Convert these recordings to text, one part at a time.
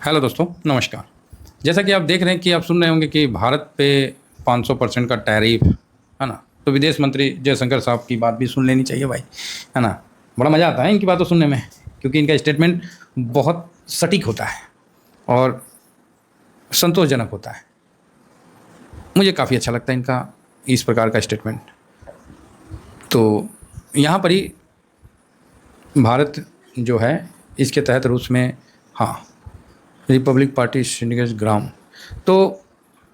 Hello दोस्तों, नमस्कार। जैसा कि आप देख रहे हैं कि आप सुन रहे होंगे कि भारत पे 500% का टैरिफ है ना। तो विदेश मंत्री जयशंकर साहब की बात भी सुन लेनी चाहिए भाई, है ना। बड़ा मज़ा आता है इनकी बातों सुनने में, क्योंकि इनका स्टेटमेंट बहुत सटीक होता है और संतोषजनक होता है। मुझे काफ़ी अच्छा लगता है इनका इस प्रकार का स्टेटमेंट। तो यहाँ पर ही भारत जो है इसके तहत रूस में, हाँ, रिपब्लिक पार्टी सिंडिकेट ग्राम। तो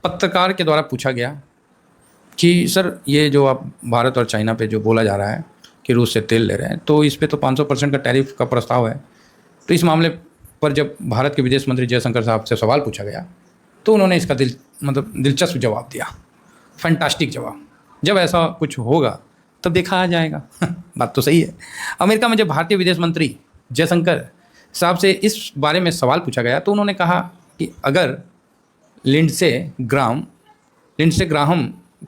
पत्रकार के द्वारा पूछा गया कि सर, ये जो आप भारत और चाइना पे जो बोला जा रहा है कि रूस से तेल ले रहे हैं, तो इस पे तो 500% का टैरिफ का प्रस्ताव है। तो इस मामले पर जब भारत के विदेश मंत्री जयशंकर साहब से सवाल पूछा गया तो उन्होंने इसका दिलचस्प जवाब दिया। फैंटास्टिक जवाब। जब ऐसा कुछ होगा तब देखा आ जाएगा। बात तो सही है। अमेरिका में जब भारतीय विदेश मंत्री जयशंकर साहब से इस बारे में सवाल पूछा गया तो उन्होंने कहा कि अगर लिंडसे ग्राहम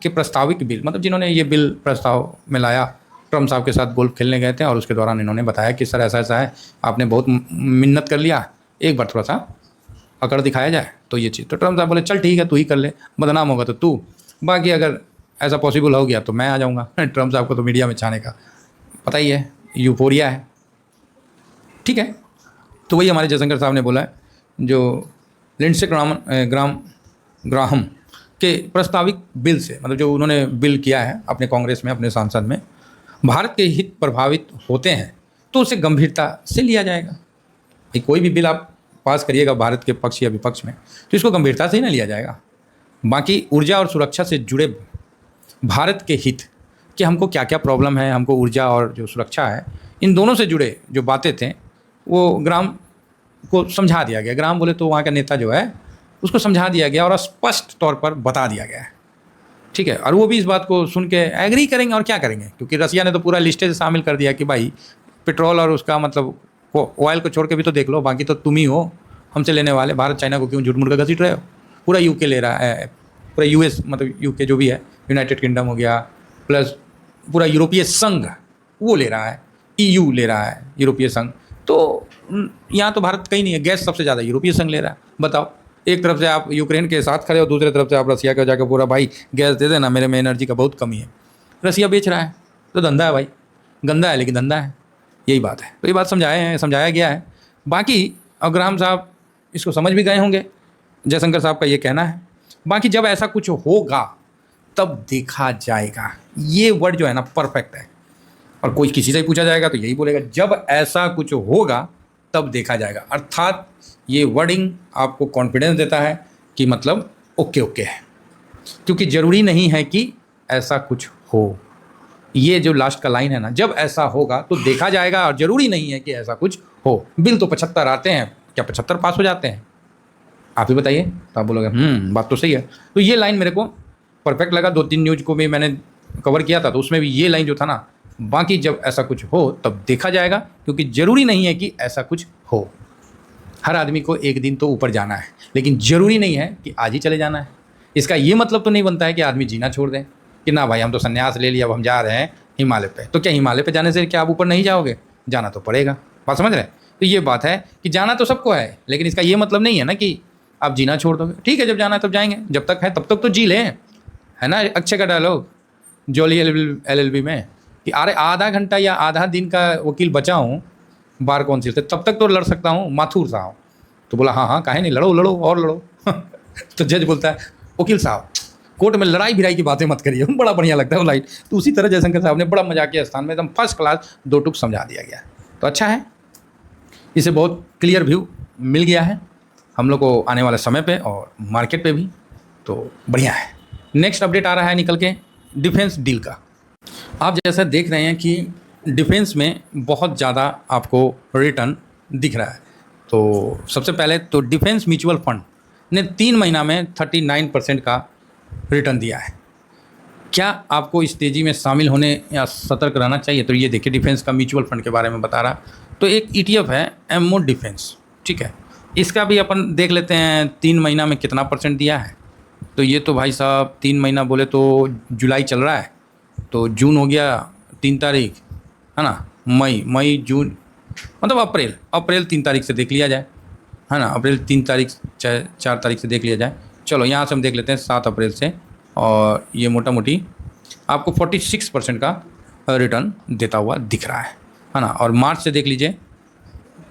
के प्रस्तावित बिल, मतलब जिन्होंने ये बिल प्रस्ताव में लाया, ट्रम्प साहब के साथ गोल्फ खेलने गए थे और उसके दौरान इन्होंने बताया कि सर ऐसा ऐसा है, आपने बहुत मिन्नत कर लिया, एक बार थोड़ा सा अकड़ दिखाया जाए तो ये चीज़। तो ट्रम्प साहब बोले चल ठीक है, तू ही कर ले, बदनाम होगा तो तू, बाकी अगर ऐसा पॉसिबल हो गया तो मैं आ जाऊँगा। ट्रम्प साहब को तो मीडिया में छाने का पता ही है, यूफोरिया है। ठीक है, तो वही हमारे जयशंकर साहब ने बोला है, जो लिंडसे ग्राहम के प्रस्तावित बिल से, मतलब जो उन्होंने बिल किया है अपने कांग्रेस में, अपने सांसद में, भारत के हित प्रभावित होते हैं तो उसे गंभीरता से लिया जाएगा। कोई भी बिल आप पास करिएगा भारत के पक्ष या विपक्ष में तो इसको गंभीरता से ही ना लिया जाएगा। बाकी ऊर्जा और सुरक्षा से जुड़े भारत के हित कि हमको क्या क्या प्रॉब्लम है, हमको ऊर्जा और जो सुरक्षा है, इन दोनों से जुड़े जो बातें थे वो ग्राम को समझा दिया गया। ग्राम बोले तो वहाँ का नेता जो है उसको समझा दिया गया और स्पष्ट तौर पर बता दिया गया है। ठीक है, और वो भी इस बात को सुन के एग्री करेंगे और क्या करेंगे, क्योंकि रसिया ने तो पूरा लिस्टे से शामिल कर दिया कि भाई पेट्रोल और उसका मतलब ऑयल को छोड़ के भी तो देख लो, बाकी तो तुम ही हो हमसे लेने वाले। भारत चाइना को क्यों झूठ मूठ का घसीट रहे हो? पूरा यूके ले रहा है, पूरा यूएस, मतलब यूके जो भी है, यूनाइटेड किंगडम हो गया, प्लस पूरा यूरोपीय संघ वो ले रहा है, ईयू ले रहा है, यूरोपीय संघ। तो यहाँ तो भारत कहीं नहीं है, गैस सबसे ज़्यादा यूरोपीय संघ ले रहा है। बताओ, एक तरफ से आप यूक्रेन के साथ खड़े हो, दूसरी तरफ से आप रसिया को जाकर पूरा भाई गैस दे देना, मेरे में एनर्जी का बहुत कमी है। रसिया बेच रहा है तो धंधा है भाई, गंदा है लेकिन धंधा है, यही बात है। तो ये बात समझाया गया है। बाकी अग्रहम साहब इसको समझ भी गए होंगे, जयशंकर साहब का ये कहना है। बाकी जब ऐसा कुछ होगा तब देखा जाएगा, ये वर्ड जो है ना परफेक्ट है। और कोई किसी से पूछा जाएगा तो यही बोलेगा, जब ऐसा कुछ होगा तब देखा जाएगा। अर्थात ये वर्डिंग आपको कॉन्फिडेंस देता है कि मतलब ओके है, क्योंकि ज़रूरी नहीं है कि ऐसा कुछ हो। ये जो लास्ट का लाइन है ना, जब ऐसा होगा तो देखा जाएगा, और ज़रूरी नहीं है कि ऐसा कुछ हो। बिल तो 75 आते हैं, क्या 75 पास हो जाते हैं? आप ही बताइए। तो आप बोलोगे बात तो सही है। तो ये लाइन मेरे को परफेक्ट लगा। 2-3 न्यूज़ को भी मैंने कवर किया था तो उसमें भी ये लाइन जो था ना, बाकी जब ऐसा कुछ हो तब देखा जाएगा, क्योंकि ज़रूरी नहीं है कि ऐसा कुछ हो। हर आदमी को एक दिन तो ऊपर जाना है, लेकिन ज़रूरी नहीं है कि आज ही चले जाना है। इसका ये मतलब तो नहीं बनता है कि आदमी जीना छोड़ दें कि ना भाई हम तो संन्यास ले लिया, अब हम जा रहे हैं हिमालय पे। तो क्या हिमालय पे जाने से क्या आप ऊपर नहीं जाओगे? जाना तो पड़ेगा। बात समझ रहे हैं? तो ये बात है कि जाना तो सबको है, लेकिन इसका ये मतलब नहीं है ना कि आप जीना छोड़ दोगे। ठीक है, जब जाना है तब जाएंगे, जब तक है तब तक तो जी लें, है ना। अक्षय का डायलॉग जोली LLB में कि अरे आधा घंटा या आधा दिन का वकील बचा हूँ बार काउंसिल से, तब तक तो लड़ सकता हूँ माथुर साहब। तो बोला हाँ काहे नहीं, लड़ो और लड़ो। तो जज बोलता है वकील साहब कोर्ट में लड़ाई भिड़ाई की बातें मत करिए। बड़ा बढ़िया लगता है वो लाइन। तो उसी तरह जयशंकर साहब ने बड़ा मजाकिया स्थान में एकदम फर्स्ट क्लास 2 टुक समझा दिया गया। तो अच्छा है, इसे बहुत क्लियर व्यू मिल गया है हम लोग को आने वाले समय पे और मार्केट पे भी, तो बढ़िया है। नेक्स्ट अपडेट आ रहा है निकल के डिफेंस डील का। आप जैसा देख रहे हैं कि डिफेंस में बहुत ज़्यादा आपको रिटर्न दिख रहा है। तो सबसे पहले तो डिफेंस म्यूचुअल फंड ने 3 महीना में 39% का रिटर्न दिया है। क्या आपको इस तेज़ी में शामिल होने या सतर्क रहना चाहिए? तो ये देखिए, डिफेंस का म्यूचुअल फंड के बारे में बता रहा। तो एक ETF है एमओ डिफेंस, ठीक है, इसका भी अपन देख लेते हैं 3 महीना में कितना % दिया है। तो ये तो भाई साहब 3 महीना बोले तो जुलाई चल रहा है, तो जून हो गया 3 तारीख, है ना, मई जून, मतलब अप्रैल 3 तारीख से देख लिया जाए। है ना। अप्रैल 3 तारीख 4 तारीख से देख लिया जाए। चलो यहाँ से हम देख लेते हैं 7 अप्रैल से, और ये मोटा मोटी आपको 46% का रिटर्न देता हुआ दिख रहा है ना। और मार्च से देख लीजिए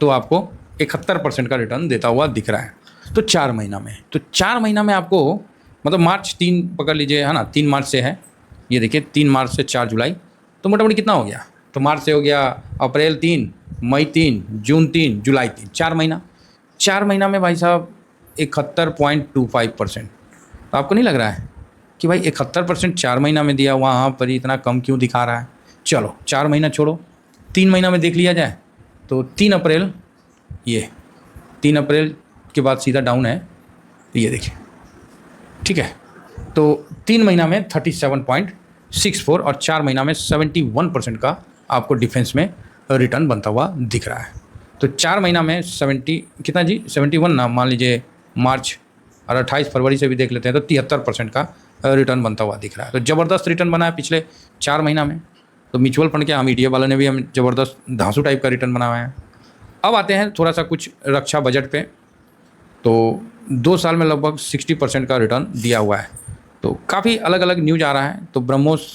तो आपको 71% का रिटर्न देता हुआ दिख रहा है। तो 4 महीना में, तो 4 महीना में आपको मतलब मार्च 3 पकड़ लीजिए, है ना, 3 मार्च से है, ये देखिए 3 मार्च से 4 जुलाई, तो मोटा मोटी कितना हो गया, तो मार्च से हो गया अप्रैल 3, मई 3, जून 3, जुलाई 3, 4 महीना। 4 महीना में भाई साहब 71.25%। तो आपको नहीं लग रहा है कि भाई 71% 4 महीना में दिया, वहाँ पर इतना कम क्यों दिखा रहा है। चलो 4 महीना छोड़ो, 3 महीना में देख लिया जाए तो 3 अप्रैल, ये 3 अप्रैल के बाद सीधा डाउन है, तो ये देखिए, ठीक है। तो 3 महीना में 37.64 और 4 महीना में 71% का आपको डिफेंस में रिटर्न बनता हुआ दिख रहा है। तो 4 महीना में 70 कितना जी, 71 ना मान लीजिए मार्च, और 28 फरवरी से भी देख लेते हैं तो 73% का रिटर्न बनता हुआ दिख रहा है। तो ज़बरदस्त रिटर्न बना है पिछले 4 महीना में। तो म्यूचुअल फंड के हम ETF वालों ने भी हम ज़बरदस्त धांसू टाइप का रिटर्न बनाया है। अब आते हैं थोड़ा सा कुछ रक्षा बजट पे। तो 2 साल में लगभग 60% का रिटर्न दिया हुआ है। तो काफ़ी अलग अलग न्यूज आ रहा है। तो ब्रह्मोस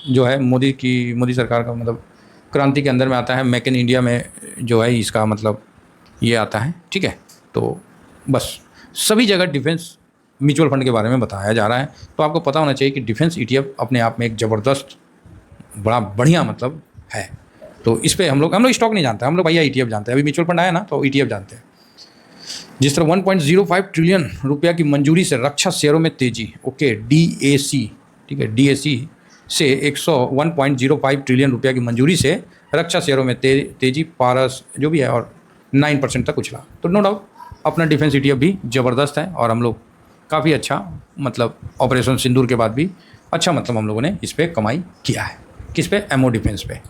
जो है मोदी सरकार का मतलब क्रांति के अंदर में आता है, मेक इन इंडिया में जो है इसका मतलब ये आता है, ठीक है। तो बस सभी जगह डिफेंस म्यूचुअल फंड के बारे में बताया जा रहा है। तो आपको पता होना चाहिए कि डिफेंस ETF अपने आप में एक ज़बरदस्त बड़ा बढ़िया मतलब है। तो इस पर हम लोग स्टॉक नहीं जानते, हम लोग भैया ETF जानते हैं। अभी म्यूचुअल फंड आया ना तो ETF जानते हैं। जिस तरह 1.05 ट्रिलियन रुपया की मंजूरी से रक्षा शेयरों में तेजी, ओके, DAC, ठीक है, DAC से 101.05 ट्रिलियन रुपया की मंजूरी से रक्षा शेयरों में तेजी, पारस जो भी है, और 9% तक उछला। तो नो डाउट अपना डिफेंस ETF भी ज़बरदस्त है, और हम लोग काफ़ी अच्छा मतलब ऑपरेशन सिंदूर के बाद भी अच्छा मतलब हम लोगों ने इस पर कमाई किया है। किस पे, एमओ डिफेंस पे।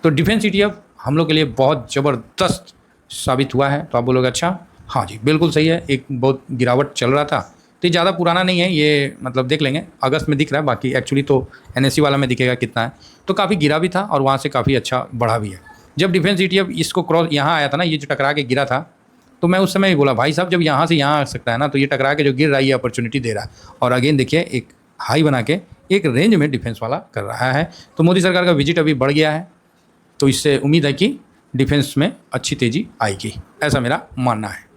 तो डिफेंस ETF हम लोग के लिए बहुत ज़बरदस्त साबित हुआ है। तो आप बोलोगे अच्छा, हाँ जी बिल्कुल सही है। एक बहुत गिरावट चल रहा था, तो ये ज़्यादा पुराना नहीं है, ये मतलब देख लेंगे अगस्त में दिख रहा है, बाकी एक्चुअली तो NSE वाला में दिखेगा कितना है। तो काफ़ी गिरा भी था और वहाँ से काफ़ी अच्छा बढ़ा भी है। जब डिफेंस ETF इसको क्रॉस यहाँ आया था ना, ये जो टकरा के गिरा था, तो मैं उस समय ही बोला भाई साहब जब यहाँ से यहाँ आ सकता है ना, तो ये टकरा के जो गिर रहा है ये अपॉर्चुनिटी दे रहा है। और अगेन देखिए एक हाई बना के एक रेंज में डिफेंस वाला कर रहा है। तो मोदी सरकार का विजिट अभी बढ़ गया है, तो इससे उम्मीद है कि डिफेंस में अच्छी तेज़ी आएगी, ऐसा मेरा मानना है।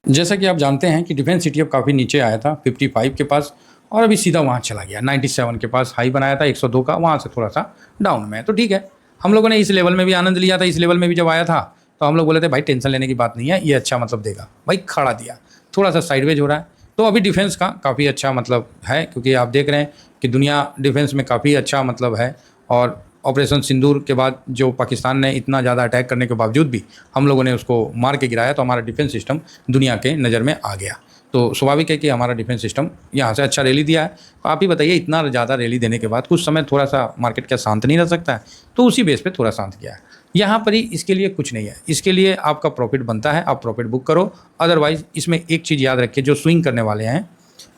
जैसा कि आप जानते हैं कि डिफेंस ETF काफ़ी नीचे आया था 55 के पास, और अभी सीधा वहाँ चला गया 97 के पास, हाई बनाया था 102 का, वहाँ से थोड़ा सा डाउन में है। तो ठीक है, हम लोगों ने इस लेवल में भी आनंद लिया था। इस लेवल में भी जब आया था तो हम लोग बोले थे भाई टेंशन लेने की बात नहीं है, ये अच्छा मतलब देगा। भाई खड़ा दिया, थोड़ा सा साइडवेज हो रहा है। तो अभी डिफेंस का काफ़ी अच्छा मतलब है, क्योंकि आप देख रहे हैं कि दुनिया डिफेंस में काफ़ी अच्छा मतलब है। और ऑपरेशन सिंदूर के बाद जो पाकिस्तान ने इतना ज़्यादा अटैक करने के बावजूद भी हम लोगों ने उसको मार के गिराया, तो हमारा डिफेंस सिस्टम दुनिया के नज़र में आ गया। तो स्वाभाविक है कि हमारा डिफेंस सिस्टम यहाँ से अच्छा रैली दिया है। तो आप ही बताइए, इतना ज़्यादा रैली देने के बाद कुछ समय थोड़ा सा मार्केट क्या शांत नहीं रह सकता है? तो उसी बेस पे थोड़ा शांत किया है। यहाँ पर ही इसके लिए कुछ नहीं है, इसके लिए आपका प्रॉफिट बनता है, आप प्रॉफिट बुक करो। अदरवाइज़ इसमें एक चीज़ याद रखिए, जो स्विंग करने वाले हैं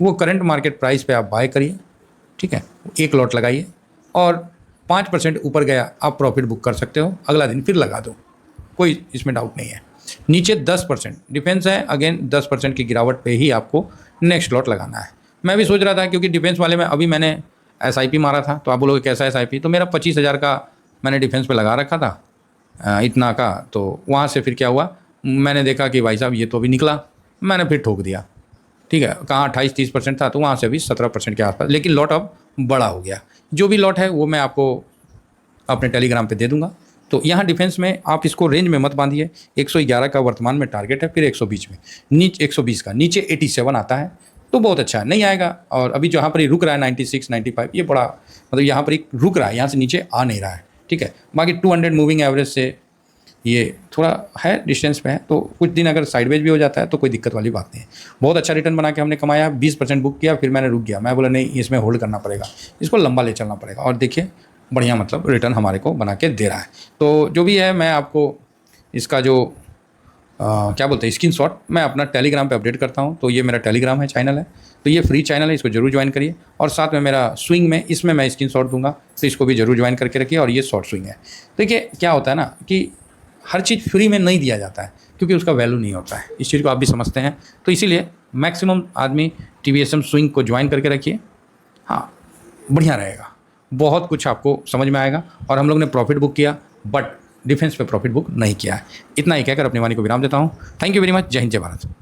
वो करंट मार्केट प्राइस पे आप बाय करिए, ठीक है, एक लॉट लगाइए, और 5% ऊपर गया आप प्रॉफिट बुक कर सकते हो, अगला दिन फिर लगा दो, कोई इसमें डाउट नहीं है। नीचे 10% डिफेंस है, अगेन 10% की गिरावट पे ही आपको नेक्स्ट लॉट लगाना है। मैं भी सोच रहा था, क्योंकि डिफेंस वाले में अभी मैंने SIP मारा था, तो आप बोलोगे कैसा SIP, तो मेरा 25,000 का मैंने डिफेंस पे लगा रखा था, इतना का। तो वहाँ से फिर क्या हुआ, मैंने देखा कि भाई साहब ये तो अभी निकला, मैंने फिर ठोक दिया, ठीक है। कहाँ 28-30% था, तो वहाँ से अभी 17% के आसपास, लेकिन लॉट अब बड़ा हो गया। जो भी लॉट है वो मैं आपको अपने टेलीग्राम पे दे दूंगा। तो यहाँ डिफेंस में आप इसको रेंज में मत बांधिए। 111 का वर्तमान में टारगेट है, फिर 120 में, नीचे 120 का, नीचे 87 आता है तो बहुत अच्छा है, नहीं आएगा। और अभी जहाँ पर ही रुक रहा है 96, 95, ये बड़ा मतलब यहाँ पर ही रुक रहा है, यहाँ से नीचे आ नहीं रहा है, ठीक है। बाकी 200 मूविंग एवरेज से ये थोड़ा है डिस्टेंस पे है, तो कुछ दिन अगर साइडवेज भी हो जाता है तो कोई दिक्कत वाली बात नहीं है। बहुत अच्छा रिटर्न बना के हमने कमाया, 20% बुक किया, फिर मैंने रुक गया। मैं बोला नहीं, इसमें होल्ड करना पड़ेगा, इसको लंबा ले चलना पड़ेगा। और देखिए बढ़िया मतलब रिटर्न हमारे को बना के दे रहा है। तो जो भी है, मैं आपको इसका जो क्या बोलते हैं स्क्रीनशॉट मैं अपना टेलीग्राम पे अपडेट करता हूँ। तो ये मेरा टेलीग्राम है, चैनल है, तो ये फ्री चैनल है, इसको जरूर ज्वाइन करिए। और साथ में मेरा स्विंग में, इसमें मैं स्क्रीनशॉट दूंगा, तो इसको भी जरूर ज्वाइन करके रखिए। और ये शॉर्ट स्विंग है। देखिए क्या होता है ना कि हर चीज़ फ्री में नहीं दिया जाता है, क्योंकि उसका वैल्यू नहीं होता है। इस चीज़ को आप भी समझते हैं। तो इसीलिए मैक्सिमम आदमी TVSM स्विंग को ज्वाइन करके रखिए। हाँ, बढ़िया रहेगा, बहुत कुछ आपको समझ में आएगा। और हम लोग ने प्रॉफिट बुक किया, बट डिफेंस पे प्रॉफिट बुक नहीं किया है। इतना ही कहकर अपनी वाणी को विराम देता हूँ। Thank you very much. जय हिंद, जय भारत।